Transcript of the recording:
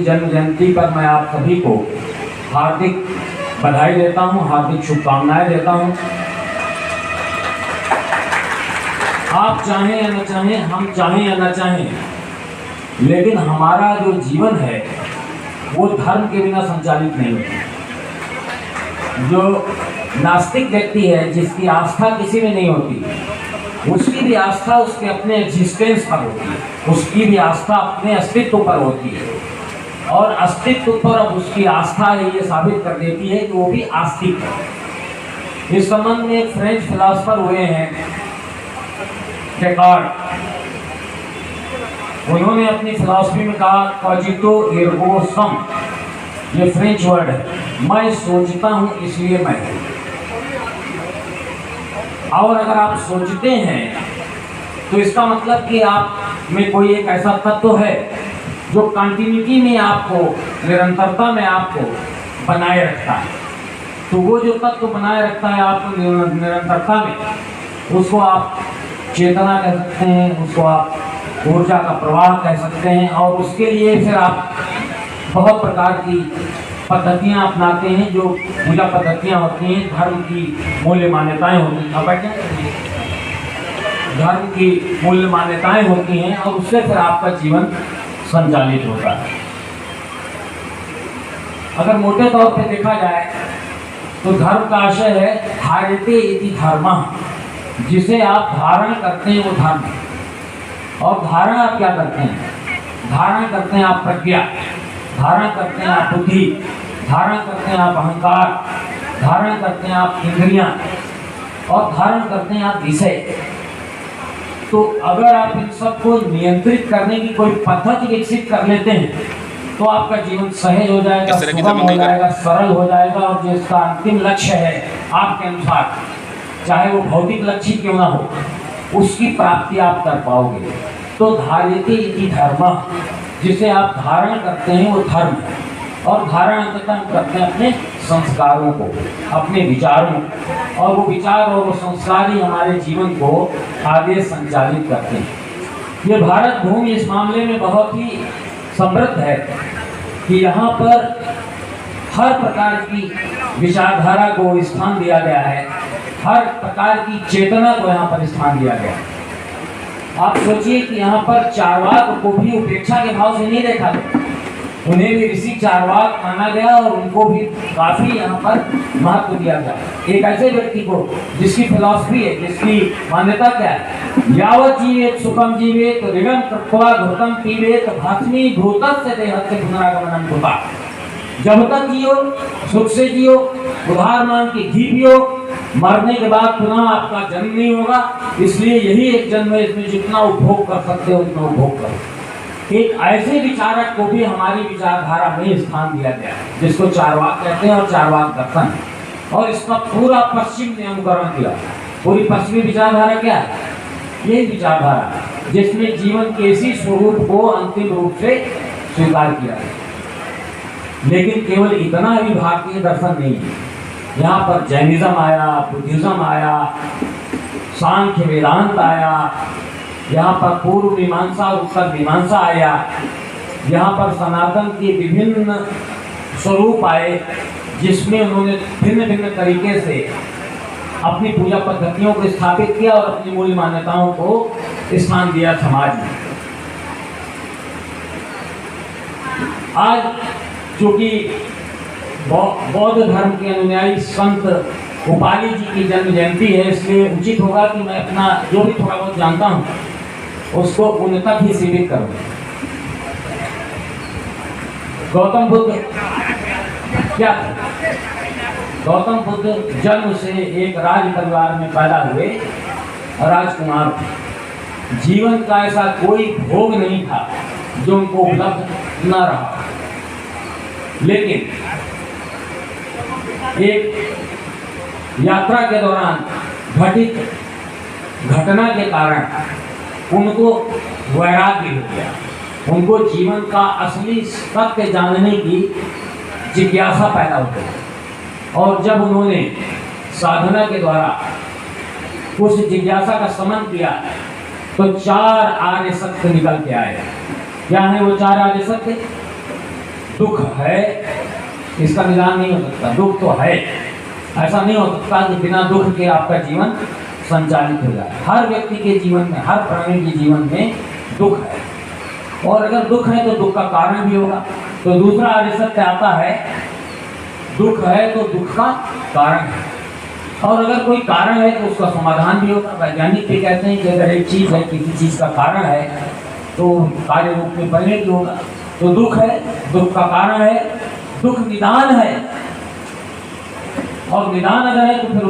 जन्म जयंती पर मैं आप सभी को हार्दिक बधाई देता हूं, हार्दिक शुभकामनाएं देता हूं। आप चाहें या न चाहें, हम चाहें या न चाहें, लेकिन हमारा जो जीवन है वो धर्म के बिना संचालित नहीं होता। जो नास्तिक व्यक्ति है, जिसकी आस्था किसी में नहीं होती, उसकी भी आस्था उसके अपने एग्जिस्टेंस पर होती है, उसकी भी आस्था अपने अस्तित्व पर होती है, और अस्तित्व पर अब उसकी आस्था ये साबित कर देती है कि वो भी आस्तिक है। इस संबंध में एक फ्रेंच फिलोसोफर हुए हैं डेकार्ट। उन्होंने अपनी फिलॉसफी में कहा कॉजिटो एर्गो सम, ये फ्रेंच वर्ड है, मैं सोचता हूं इसलिए मैं हूं। और अगर आप सोचते हैं तो इसका मतलब कि आप में कोई एक ऐसा तत्व है जो कंटिन्यूटी में आपको, निरंतरता में आपको बनाए रखता है। तो वो जो तत्व बनाए रखता है आपको निरंतरता में, उसको आप चेतना कह सकते हैं, उसको आप ऊर्जा का प्रवाह कह सकते हैं। और उसके लिए फिर आप बहुत प्रकार की पद्धतियाँ अपनाते हैं, जो पूजा पद्धतियाँ होती हैं, धर्म की मूल्य मान्यताएं होती हैं, धर्म की मूल्य मान्यताएं होती हैं, और उससे फिर आपका जीवन संचालित होता है। अगर मोटे तौर पे देखा जाए तो धर्म का आशय है धार्यते इति धर्मः, जिसे आप धारण करते हैं वो धर्म है। और धारण आप क्या करते हैं? धारण करते हैं आप प्रज्ञा, धारण करते हैं आप बुद्धि, धारण करते हैं आप अहंकार, धारण करते हैं आप इंद्रियां, और धारण करते हैं आप विषय। तो अगर आप इन सबको नियंत्रित करने की कोई पद्धति विकसित कर लेते हैं तो आपका जीवन सहज हो जाएगा, सुगम हो जाएगा, सरल हो जाएगा, और जिसका अंतिम लक्ष्य है आपके अनुसार, चाहे वो भौतिक लक्ष्य क्यों ना हो, उसकी प्राप्ति आप कर पाओगे। तो धार्यते इति धर्मः, जिसे आप धारण करते हैं वो धर्म है। और धारण अंततः करते हैं अपने संस्कारों को, अपने विचारों, और वो विचार और वो संस्कार ही हमारे जीवन को आगे संचालित करते हैं। ये भारत भूमि इस मामले में बहुत ही समृद्ध है कि यहाँ पर हर प्रकार की विचारधारा को स्थान दिया गया है, हर प्रकार की चेतना को यहाँ पर स्थान दिया गया है। आप सोचिए कि यहाँ पर चारवाक को भी उपेक्षा के भाव से नहीं देखा गया, उन्हें भी ऋषि चारवाक माना गया और उनको भी काफी यहाँ पर महत्व दिया गया। एक ऐसे व्यक्ति को जिसकी फिलॉसफी है, जिसकी मान्यता क्या है, यावत् जीवेत सुखम जीवेत ऋगम कृत्वा घृतम पीवेत भास्मी भूतस्य देहस्य पुनरागमनम कृपा। जब तक जियो सुख से जियो, उधार मांग के घी पियो, मरने के बाद पुनः आपका जन्म नहीं होगा, इसलिए यही एक जन्म है, इसमें जितना उपभोग कर सकते हो उतना उपभोग करो। एक ऐसे विचारक को भी हमारी विचारधारा में स्थान दिया गया है, जिसको चारवाक कहते हैं और चारवाक दर्शन, और इसका पूरा पश्चिम ने अनुकरण किया। पूरी पश्चिमी विचारधारा क्या है? यही विचारधारा जिसमें जीवन के इसी स्वरूप को अंतिम रूप से स्वीकार किया है। लेकिन केवल इतना ही भारतीय दर्शन नहीं है, यहाँ पर जैनिज्म आया, बुद्धिज्म आया, सांख्य वेदांत आया, यहाँ पर पूर्व मीमांसा और उत्तर मीमांसा आया, यहाँ पर सनातन के विभिन्न स्वरूप आए, जिसमें उन्होंने भिन्न भिन्न तरीके से अपनी पूजा पद्धतियों को स्थापित किया और अपनी मूल मान्यताओं को स्थान दिया समाज में। आज चूंकि बौद्ध धर्म के अनुयायी संत उपाली जी की जन्म जयंती है, इसलिए उचित होगा कि मैं अपना जो भी थोड़ा बहुत जानता हूँ उसको उन तक ही सीमित करूँ। गौतम बुद्ध क्या थे? गौतम बुद्ध जन्म से एक राज परिवार में पैदा हुए राजकुमार थे। जीवन का ऐसा कोई भोग नहीं था जो उनको उपलब्ध न रहा, लेकिन एक यात्रा के दौरान घटित घटना के कारण उनको वैराग्य हो गया, उनको जीवन का असली सत्य जानने की जिज्ञासा पैदा हो गई। और जब उन्होंने साधना के द्वारा उस जिज्ञासा का शमन किया तो 4 आर्य सत्य निकल के आए। क्या है वो 4 आर्य सत्य? दुख है इसका निदान नहीं हो सकता। दुख तो है, ऐसा नहीं हो सकता कि बिना दुख के आपका जीवन संचालित हो जाए। हर व्यक्ति के जीवन में, हर प्राणी के जीवन में दुख है, और अगर दुख है तो दुख का कारण भी होगा। तो दूसरा आर्य सत्य आता है, दुख है तो दुख का कारण है, और अगर कोई कारण है तो उसका समाधान भी होगा। वैज्ञानिक भी कहते हैं कि अगर एक चीज़ है, किसी चीज़ का कारण है तो कार्य रूप में परिणत होगा। तो दुख है, दुख का कारण है, दुख निदान है, और निदान अगर है तो फिर